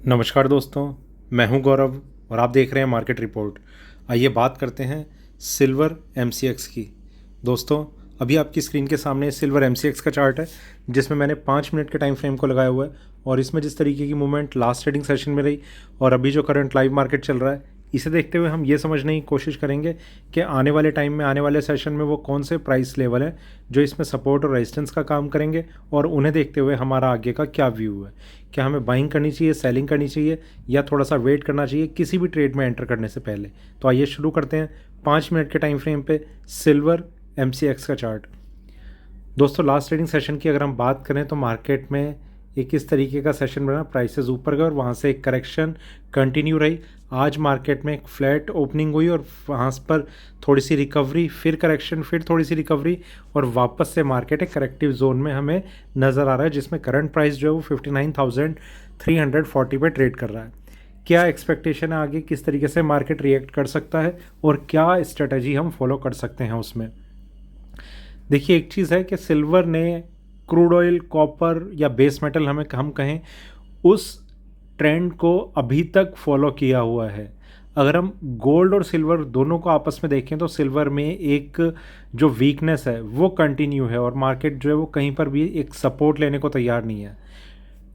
नमस्कार दोस्तों, मैं हूं गौरव और आप देख रहे हैं मार्केट रिपोर्ट। आइए बात करते हैं सिल्वर एमसीएक्स की। दोस्तों, अभी आपकी स्क्रीन के सामने सिल्वर एमसीएक्स का चार्ट है जिसमें मैंने 5 मिनट के टाइम फ्रेम को लगाया हुआ है और इसमें जिस तरीके की मूवमेंट लास्ट ट्रेडिंग सेशन में रही और अभी जो करंट लाइव मार्केट चल रहा है, इसे देखते हुए हम ये समझने की कोशिश करेंगे कि आने वाले टाइम में, आने वाले सेशन में वो कौन से प्राइस लेवल हैं जो इसमें सपोर्ट और रेजिस्टेंस का काम करेंगे और उन्हें देखते हुए हमारा आगे का क्या व्यू है। क्या हमें बाइंग करनी चाहिए, सेलिंग करनी चाहिए या थोड़ा सा वेट करना चाहिए किसी भी ट्रेड में एंटर करने से पहले। तो आइए शुरू करते हैं 5 मिनट के टाइम फ्रेम पे सिल्वर एमसीएक्स का चार्ट। दोस्तों, लास्ट ट्रेडिंग सेशन की अगर हम बात करें तो मार्केट में एक इस तरीके का सेशन बना, प्राइसेस ऊपर गए और वहाँ से एक करेक्शन कंटिन्यू रही। आज मार्केट में एक फ्लैट ओपनिंग हुई और वहाँ पर थोड़ी सी रिकवरी, फिर करेक्शन, फिर थोड़ी सी रिकवरी और वापस से मार्केट एक करेक्टिव जोन में हमें नज़र आ रहा है जिसमें करंट प्राइस जो है वो 59,340 पे ट्रेड कर रहा है। क्या एक्सपेक्टेशन है आगे, किस तरीके से मार्केट रिएक्ट कर सकता है और क्या स्ट्रेटजी हम फॉलो कर सकते हैं उसमें। देखिए, एक चीज़ है कि सिल्वर ने क्रूड ऑयल, कॉपर या बेस मेटल हम कहें, उस ट्रेंड को अभी तक फॉलो किया हुआ है। अगर हम गोल्ड और सिल्वर दोनों को आपस में देखें तो सिल्वर में एक जो वीकनेस है वो कंटिन्यू है और मार्केट जो है वो कहीं पर भी एक सपोर्ट लेने को तैयार नहीं है।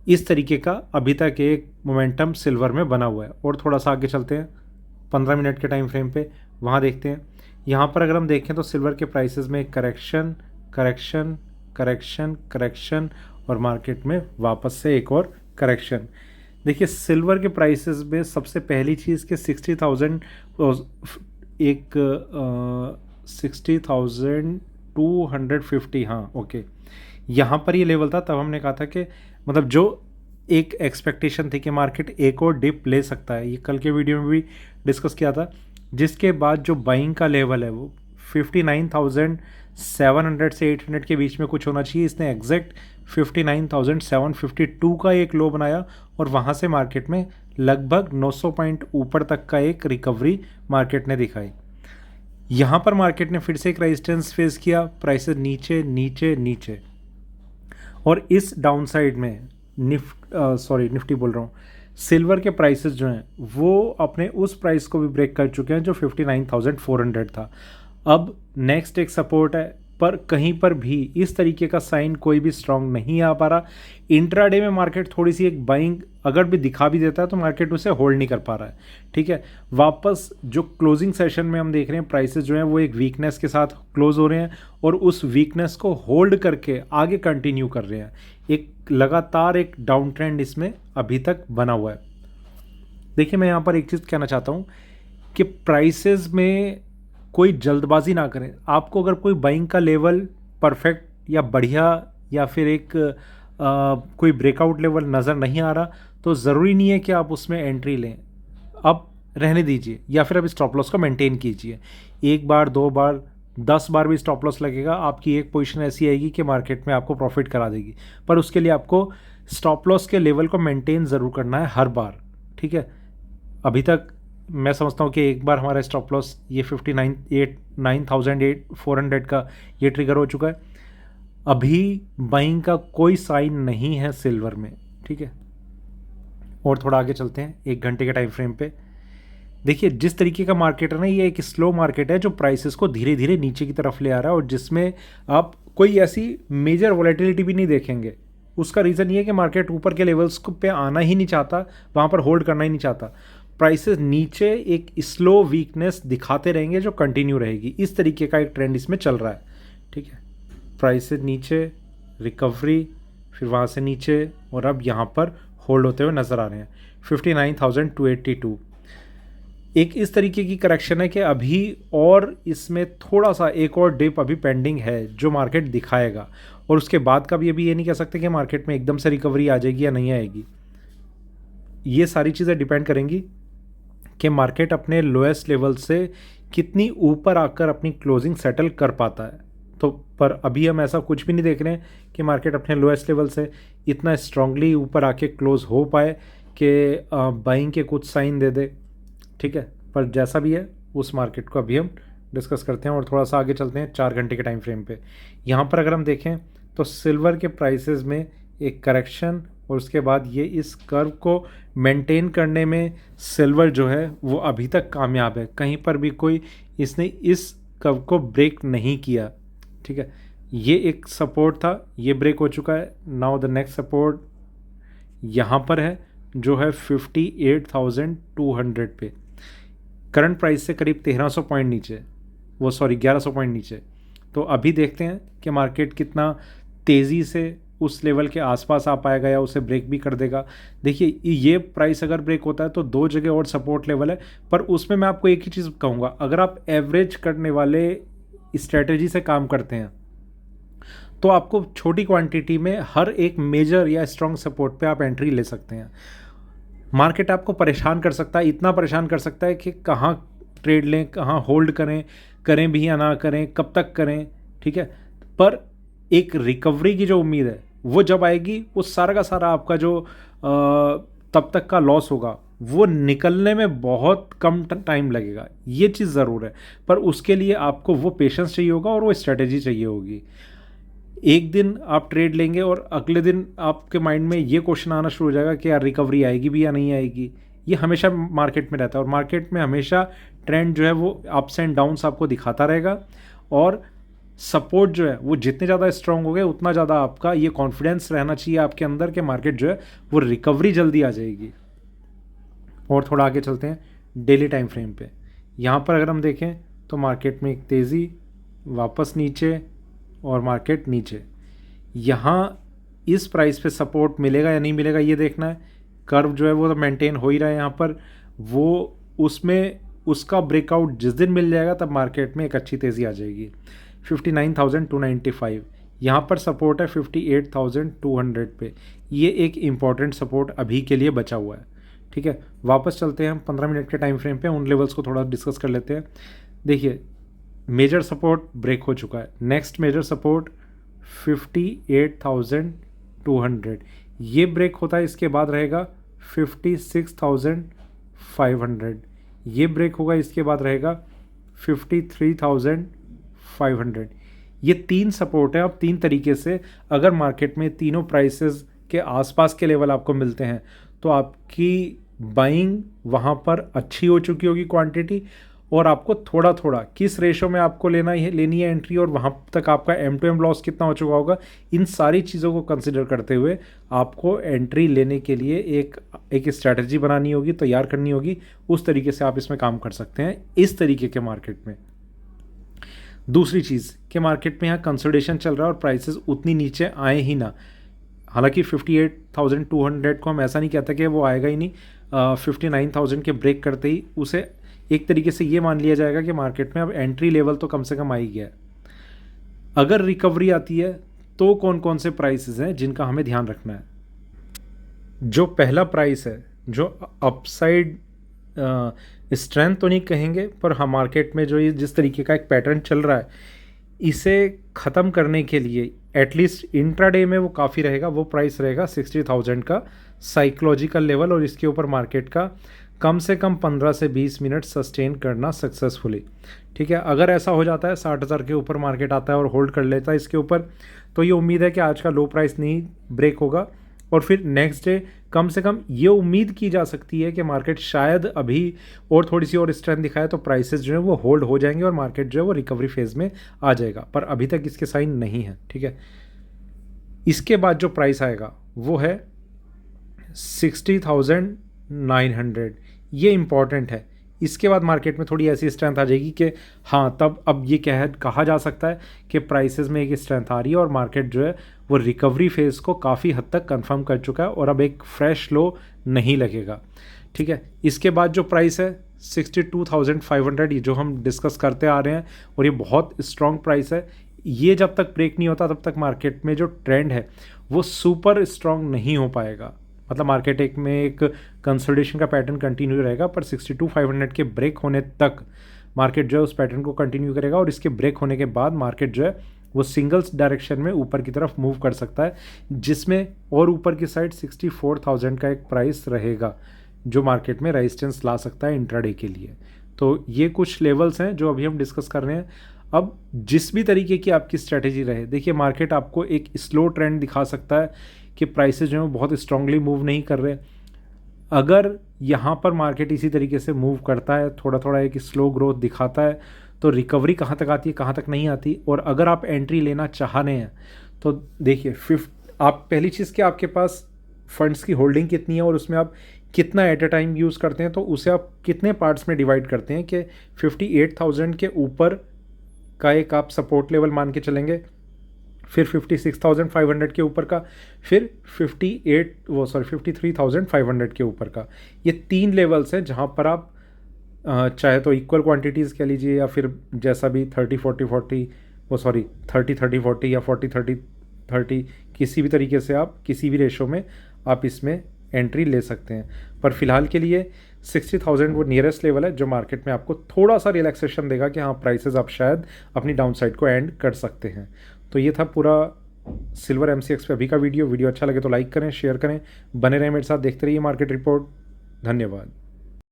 इस तरीके का अभी तक एक मोमेंटम सिल्वर में बना हुआ है। और थोड़ा सा आगे चलते हैं 15 मिनट के टाइम फ्रेम पे, वहाँ देखते हैं। यहाँ पर अगर हम देखें तो सिल्वर के प्राइसेस में एक करेक्शन करेक्शन करेक्शन करेक्शन और मार्केट में वापस से एक और करेक्शन। देखिए, सिल्वर के प्राइसेस में सबसे पहली चीज़ कि 60,000 एक 60,250, हाँ ओके, यहाँ पर ये लेवल था। तब हमने कहा था कि मतलब जो एक एक्सपेक्टेशन थी कि मार्केट एक और डिप ले सकता है, ये कल के वीडियो में भी डिस्कस किया था। जिसके बाद जो बाइंग का लेवल है वो 59,700 से 800 के बीच में कुछ होना चाहिए। इसने एग्जैक्ट 59,752 का एक लो बनाया और वहाँ से मार्केट में लगभग 900 पॉइंट ऊपर तक का एक रिकवरी मार्केट ने दिखाई। यहाँ पर मार्केट ने फिर से एक रेजिस्टेंस फेस किया, प्राइसेस नीचे नीचे नीचे, और इस डाउन साइड में निफ्टी बोल रहा हूँ, सिल्वर के प्राइसेस जो हैं वो अपने उस प्राइस को भी ब्रेक कर चुके हैं जो 59,400 था। अब नेक्स्ट एक सपोर्ट है, पर कहीं पर भी इस तरीके का साइन कोई भी स्ट्रांग नहीं आ पा रहा। इंट्राडे में मार्केट थोड़ी सी एक बाइंग अगर भी दिखा भी देता है तो मार्केट उसे होल्ड नहीं कर पा रहा है। ठीक है, वापस जो क्लोजिंग सेशन में हम देख रहे हैं प्राइसेस जो हैं वो एक वीकनेस के साथ क्लोज हो रहे हैं और उस वीकनेस को होल्ड करके आगे कंटिन्यू कर रहे हैं। एक लगातार एक डाउन ट्रेंड इसमें अभी तक बना हुआ है। देखिए, मैं यहाँ पर एक चीज़ कहना चाहता हूँ कि प्राइसेस में कोई जल्दबाजी ना करें। आपको अगर कोई बाइंग का लेवल परफेक्ट या बढ़िया या फिर एक कोई ब्रेकआउट लेवल नज़र नहीं आ रहा तो ज़रूरी नहीं है कि आप उसमें एंट्री लें। अब रहने दीजिए या फिर अब स्टॉप लॉस को मेंटेन कीजिए। एक बार, 2 बार, 10 बार भी स्टॉप लॉस लगेगा, आपकी एक पोजीशन ऐसी आएगी कि मार्केट में आपको प्रॉफिट करा देगी, पर उसके लिए आपको स्टॉप लॉस के लेवल को मेंटेन ज़रूर करना है हर बार। ठीक है, अभी तक मैं समझता हूँ कि एक बार हमारा स्टॉप लॉस ये 59,400 का ये ट्रिगर हो चुका है। अभी बाइंग का कोई साइन नहीं है सिल्वर में। ठीक है, और थोड़ा आगे चलते हैं 1 घंटे के टाइम फ्रेम पे। देखिए, जिस तरीके का मार्केट है ना, ये एक स्लो मार्केट है जो प्राइसेस को धीरे धीरे नीचे की तरफ ले आ रहा है और जिसमें आप कोई ऐसी मेजर वॉलेटिलिटी भी नहीं देखेंगे। उसका रीज़न ये है कि मार्केट ऊपर के लेवल्स पे आना ही नहीं चाहता, वहाँ पर होल्ड करना ही नहीं चाहता। प्राइसेस नीचे एक स्लो वीकनेस दिखाते रहेंगे जो कंटिन्यू रहेगी। इस तरीके का एक ट्रेंड इसमें चल रहा है। ठीक है, प्राइसेस नीचे, रिकवरी, फिर वहाँ से नीचे और अब यहाँ पर होल्ड होते हुए नज़र आ रहे हैं 59,282। एक इस तरीके की करेक्शन है कि अभी और इसमें थोड़ा सा एक और डिप अभी पेंडिंग है जो मार्केट दिखाएगा और उसके बाद का भी अभी ये नहीं कह सकते कि मार्केट में एकदम से रिकवरी आ जाएगी या नहीं आएगी। ये सारी चीज़ें डिपेंड करेंगी कि मार्केट अपने लोएस्ट लेवल से कितनी ऊपर आकर अपनी क्लोजिंग सेटल कर पाता है। तो पर अभी हम ऐसा कुछ भी नहीं देख रहे हैं कि मार्केट अपने लोएस्ट लेवल से इतना स्ट्रांगली ऊपर आके क्लोज हो पाए कि बाइंग के कुछ साइन दे दे। ठीक है, पर जैसा भी है उस मार्केट को अभी हम डिस्कस करते हैं और थोड़ा सा आगे चलते हैं 4 घंटे के टाइम फ्रेम पे। यहाँ पर अगर हम देखें तो सिल्वर के प्राइसेस में एक करेक्शन और उसके बाद ये इस कर्व को मेंटेन करने में सिल्वर जो है वो अभी तक कामयाब है, कहीं पर भी कोई इसने इस कर्व को ब्रेक नहीं किया। ठीक है, ये एक सपोर्ट था, ये ब्रेक हो चुका है। नाउ द नेक्स्ट सपोर्ट यहाँ पर है जो है 58,200 पे, करंट प्राइस से करीब 1300 पॉइंट नीचे, वो सॉरी 1100 पॉइंट नीचे। तो अभी देखते हैं कि मार्केट कितना तेज़ी से उस लेवल के आसपास आ पाएगा या उसे ब्रेक भी कर देगा। देखिए ये प्राइस अगर ब्रेक होता है तो दो जगह और सपोर्ट लेवल है, पर उसमें मैं आपको एक ही चीज़ कहूँगा, अगर आप एवरेज करने वाले स्ट्रेटजी से काम करते हैं तो आपको छोटी क्वांटिटी में हर एक मेजर या स्ट्रॉन्ग सपोर्ट पे आप एंट्री ले सकते हैं। मार्केट आपको परेशान कर सकता है, इतना परेशान कर सकता है कि कहाँ ट्रेड लें, कहाँ होल्ड करें, करें भी या ना करें, कब तक करें। ठीक है, पर एक रिकवरी की जो उम्मीद है वो जब आएगी, वो सारा का सारा आपका जो तब तक का लॉस होगा वो निकलने में बहुत कम टाइम लगेगा, ये चीज़ ज़रूर है। पर उसके लिए आपको वो पेशेंस चाहिए होगा और वो स्ट्रेटेजी चाहिए होगी। एक दिन आप ट्रेड लेंगे और अगले दिन आपके माइंड में ये क्वेश्चन आना शुरू हो जाएगा कि यार रिकवरी आएगी भी या नहीं आएगी। ये हमेशा मार्केट में रहता है और मार्केट में हमेशा ट्रेंड जो है वो अप्स एंड डाउन्स आपको दिखाता रहेगा, और सपोर्ट जो है वो जितने ज़्यादा स्ट्रांग हो गए उतना ज़्यादा आपका ये कॉन्फिडेंस रहना चाहिए आपके अंदर कि मार्केट जो है वो रिकवरी जल्दी आ जाएगी। और थोड़ा आगे चलते हैं डेली टाइम फ्रेम पे। यहाँ पर अगर हम देखें तो मार्केट में एक तेज़ी, वापस नीचे और मार्केट नीचे। यहाँ इस प्राइस पे सपोर्ट मिलेगा या नहीं मिलेगा ये देखना है। कर्व जो है वो तो मेंटेन हो ही रहा है यहाँ पर, वो उसमें उसका ब्रेकआउट जिस दिन मिल जाएगा तब मार्केट में एक अच्छी तेज़ी आ जाएगी। 59,295 यहाँ पर सपोर्ट है 58,200 पे, ये एक इम्पॉर्टेंट सपोर्ट अभी के लिए बचा हुआ है। ठीक है, वापस चलते हैं हम 15 मिनट के टाइम फ्रेम पे, उन लेवल्स को थोड़ा डिस्कस कर लेते हैं। देखिए मेजर सपोर्ट ब्रेक हो चुका है, नेक्स्ट मेजर सपोर्ट 58,200, ये ब्रेक होता है, इसके बाद रहेगा 56,500, ये ब्रेक होगा, इसके बाद रहेगा 53,500। ये तीन सपोर्ट है। अब तीन तरीके से अगर मार्केट में तीनों प्राइसेस के आसपास के लेवल आपको मिलते हैं तो आपकी बाइंग वहाँ पर अच्छी हो चुकी होगी क्वांटिटी, और आपको थोड़ा थोड़ा किस रेशो में आपको लेनी है एंट्री, और वहाँ तक आपका M2M लॉस कितना हो चुका होगा, इन सारी चीज़ों को कंसिडर करते हुए आपको एंट्री लेने के लिए एक स्ट्रैटेजी बनानी होगी, तैयार करनी होगी। उस तरीके से आप इसमें काम कर सकते हैं इस तरीके के मार्केट में। दूसरी चीज़ कि मार्केट में यहाँ कंसोलिडेशन चल रहा है और प्राइसेस उतनी नीचे आए ही ना। हालांकि 58,200 को हम ऐसा नहीं कहते कि वो आएगा ही नहीं, 59,000 के ब्रेक करते ही उसे एक तरीके से ये मान लिया जाएगा कि मार्केट में अब एंट्री लेवल तो कम से कम आ ही गया है। अगर रिकवरी आती है तो कौन कौन से प्राइसेस हैं जिनका हमें ध्यान रखना है। जो पहला प्राइस है, जो अपसाइड स्ट्रेंथ तो नहीं कहेंगे, पर हाँ मार्केट में जो ये जिस तरीके का एक पैटर्न चल रहा है, इसे ख़त्म करने के लिए एटलीस्ट इंट्राडे में वो काफ़ी रहेगा। वो प्राइस रहेगा 60,000 का साइकोलॉजिकल लेवल, और इसके ऊपर मार्केट का कम से कम 15 से 20 मिनट सस्टेन करना सक्सेसफुली। ठीक है, अगर ऐसा हो जाता है 60,000 के ऊपर मार्केट आता है और होल्ड कर लेता है इसके ऊपर, तो ये उम्मीद है कि आज का लो प्राइस नहीं ब्रेक होगा, और फिर नेक्स्ट डे कम से कम ये उम्मीद की जा सकती है कि मार्केट शायद अभी और थोड़ी सी और स्ट्रेंथ दिखाए तो प्राइसेस जो है वो होल्ड हो जाएंगे और मार्केट जो है वो रिकवरी फेज़ में आ जाएगा, पर अभी तक इसके साइन नहीं है। ठीक है, इसके बाद जो प्राइस आएगा वो है 60,900, ये इम्पॉर्टेंट है। इसके बाद मार्केट में थोड़ी ऐसी स्ट्रेंथ आ जाएगी कि हाँ, तब अब ये कहा जा सकता है कि प्राइसेस में एक स्ट्रेंथ आ रही है और मार्केट जो है वो रिकवरी फेज़ को काफ़ी हद तक कंफर्म कर चुका है और अब एक फ्रेश लो नहीं लगेगा। ठीक है, इसके बाद जो प्राइस है 62,500, ये जो हम डिस्कस करते आ रहे हैं और ये बहुत स्ट्रॉन्ग प्राइस है, ये जब तक ब्रेक नहीं होता तब तक मार्केट में जो ट्रेंड है वो सुपर स्ट्रॉन्ग नहीं हो पाएगा। मतलब मार्केट एक कंसोलिडेशन का पैटर्न कंटिन्यू रहेगा, पर 62,500 के ब्रेक होने तक मार्केट जो है उस पैटर्न को कंटिन्यू करेगा, और इसके ब्रेक होने के बाद मार्केट जो है वो सिंगल्स डायरेक्शन में ऊपर की तरफ मूव कर सकता है, जिसमें और ऊपर की साइड 64,000 का एक प्राइस रहेगा जो मार्केट में रेजिस्टेंस ला सकता है इंट्राडे के लिए। तो ये कुछ लेवल्स हैं जो अभी हम डिस्कस कर रहे हैं। अब जिस भी तरीके की आपकी स्ट्रैटेजी रहे, देखिए मार्केट आपको एक स्लो ट्रेंड दिखा सकता है कि प्राइसेस जो हैं बहुत स्ट्रांगली मूव नहीं कर रहे। अगर यहाँ पर मार्केट इसी तरीके से मूव करता है, थोड़ा थोड़ा एक स्लो ग्रोथ दिखाता है, तो रिकवरी कहाँ तक आती है, कहाँ तक नहीं आती। और अगर आप एंट्री लेना चाह रहे हैं तो देखिए आप पहली चीज़ कि आपके पास फंड्स की होल्डिंग कितनी है और उसमें आप कितना एट अ टाइम यूज़ करते हैं, तो उसे आप कितने पार्ट्स में डिवाइड करते हैं कि 58,000 के ऊपर का एक आप सपोर्ट लेवल मान के चलेंगे, फिर 56,500 के ऊपर का, फिर 53,500 के ऊपर का। ये 3 लेवल्स हैं जहाँ पर आप चाहे तो इक्वल क्वांटिटीज़ कह लीजिए या फिर जैसा भी 30-40-40 30-30-40 या 40-30-30 किसी भी तरीके से आप किसी भी रेशो में आप इसमें एंट्री ले सकते हैं। पर फिलहाल के लिए 60,000 वो नियरेस्ट लेवल है जो मार्केट में आपको थोड़ा सा रिलैक्सेशन देगा कि हाँ प्राइसेस आप शायद अपनी डाउन साइड को एंड कर सकते हैं। तो ये था पूरा सिल्वर MCX पे अभी का वीडियो अच्छा लगे तो लाइक करें, शेयर करें, बने रहें मेरे साथ, देखते रहिए मार्केट रिपोर्ट। धन्यवाद।